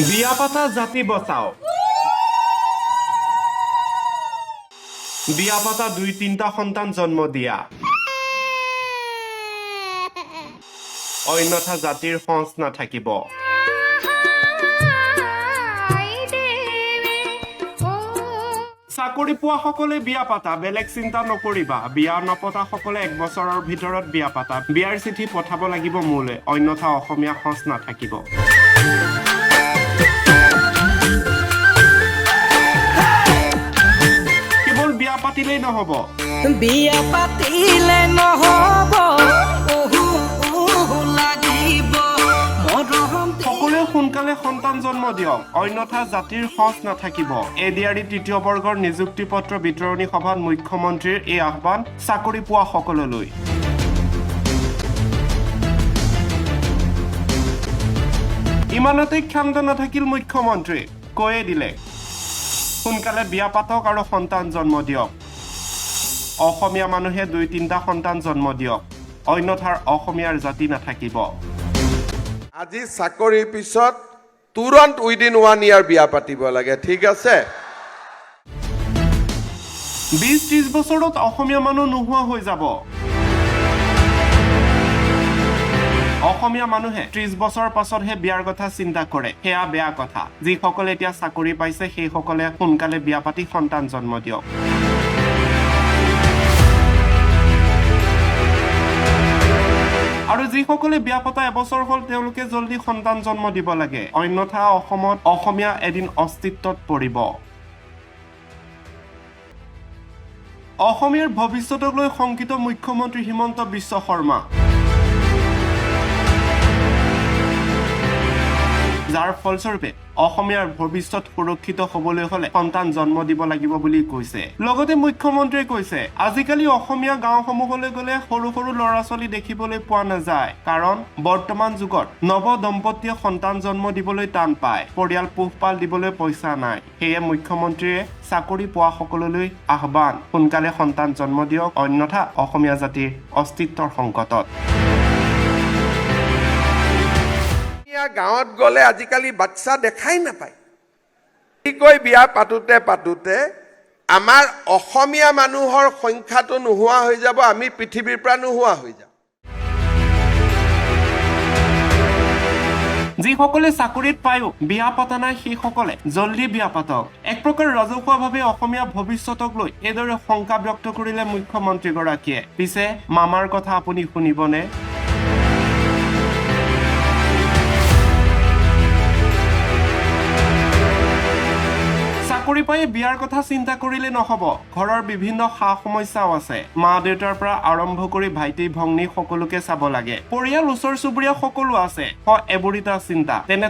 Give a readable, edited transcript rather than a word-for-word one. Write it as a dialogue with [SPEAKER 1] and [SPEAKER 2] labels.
[SPEAKER 1] বিয়া পাতা জাতি বচাও বিয়া পাতা 2-3টা সন্তান জন্ম দিয়া অন্যথা জাতিৰ সঁচ নাথাকিব চাকৰি পোৱা সকলে বিয়া পাতা বেলেগ চিন্তা নকৰিবা বিয়া নপতা সকলে 1 বছৰৰ ভিতৰত বিয়া পাতা বিয়াৰ চিঠি পঠাব লাগিব মোলে অন্যথা অসমীয়া সঁচ নাথাকিব কেৱল বিয়া পাতিলেই নহব
[SPEAKER 2] বিয়া পাতিলে নহব লাগিব
[SPEAKER 1] সকলোৱে সোনকালে সন্তান জন্ম দিয়ক অন্যথা জাতিৰ সঁচ নাথাকিব এডিআৰই 3য় বৰ্গৰ নিযুক্তি পত্ৰ বিতৰণী সভাত মুখ্যমন্ত্ৰীৰ এই আহ্বান চাকৰি পোৱা সকললৈ ইমানতে ক্ষান্ত নাথাকিল মুখ্যমন্ত্ৰী কৈয়ে দিলে সোনকালে বিয়া পাতক আৰু সন্তান জন্ম দিয়ক অসমীয়া মানুহে 2-3টা সন্তান জন্ম দিয়ক অন্যথা অসমীয়াৰ জাতি নাথাকিব
[SPEAKER 3] আজি চাকৰিৰ পিছত তুৰন্ত উইদিন 1 ইয়াৰ বিয়া পাতিব লাগে ঠিক আছে
[SPEAKER 1] 20-30 বছৰত অসমীয়া মানুহ নোহোৱা হৈ যাব অসমীয়া মানুহে 30 বছৰ পাছতহে বিয়াৰ কথা চিন্তা কৰে হেয়া বেয়া কথা যিসকলে এতিয়া চাকৰি পাইছে সেই সকলে সোনকালে বিয়া পাতি সন্তান জন্ম দিয়ক আৰু যিসকলে বিয়া পতা এবছৰ হ'ল তেওঁলোকে জলদি সন্তান জন্ম দিব লাগে অন্যথা অসমত অসমীয়া এদিন অস্তিত্বত পৰিব অসমীয়াৰ ভৱিষ্যতক লৈ শংকিত মুখ্যমন্ত্ৰী হিমন্ত বিশ্ব শৰ্মা যাৰ ফলস্বৰূপে অসমীয়াৰ ভৱিষ্যত সুৰক্ষিত হ'বলৈ হলে সন্তান জন্ম দিব লাগিব বুলি কৈছে লগতে মুখ্যমন্ত্ৰীয়ে কৈছে আজিকালি অসমীয়া গাঁওসমূহলৈ গলে সৰু সৰু ল'ৰা ছোৱালী দেখিবলৈ পোৱা নাযায় কাৰণ বৰ্তমান যুগত নৱ দম্পতীয়ে সন্তান জন্ম দিবলৈ টান পায় পৰিয়াল পোহপাল দিবলৈ পইচা নাই সেয়ে মুখ্যমন্ত্ৰীয়ে চাকৰি পোৱা সকললৈ আহ্বান সোনকালে সন্তান জন্ম দিয়ক অন্যথা অসমীয়া জাতিৰ অস্তিত্বৰ সংকটত
[SPEAKER 3] গাঁৱত গলে আজিকালি বাচ্চা দেখাই নাপায় কি কৈ বিয়া পাতোতে আমাৰ অসমীয়া মানুহৰ সংখ্যাটো নোহোৱা হৈ যাব আমি পৃথিৱীৰ পৰা নোহোৱা হৈ যাম
[SPEAKER 1] যিসকলে চাকৰিত পায়ো বিয়া পতা নাই সেইসকলে জলদি বিয়া পাতক এক প্ৰকাৰ ৰাজহুৱাভাৱে অসমীয়া ভৱিষ্যতক লৈ এইদৰে শংকা ব্যক্ত কৰিলে মুখ্যমন্ত্ৰীগৰাকীয়ে পিছে মামাৰ কথা আপুনি শুনিবনে চাকৰি পাই বিয়াৰ কথা চিন্তা কৰিলে নহব ঘৰৰ বিভিন্ন সা সমস্যাও আছে মা দেউতাৰ পৰা আৰম্ভ কৰি ভাইটি ভগ্নী সকলোকে চাব লাগে পৰিয়াল ওচৰ চুবুৰীয়া সকলো আছে এবৰিতা চিন্তা তেনে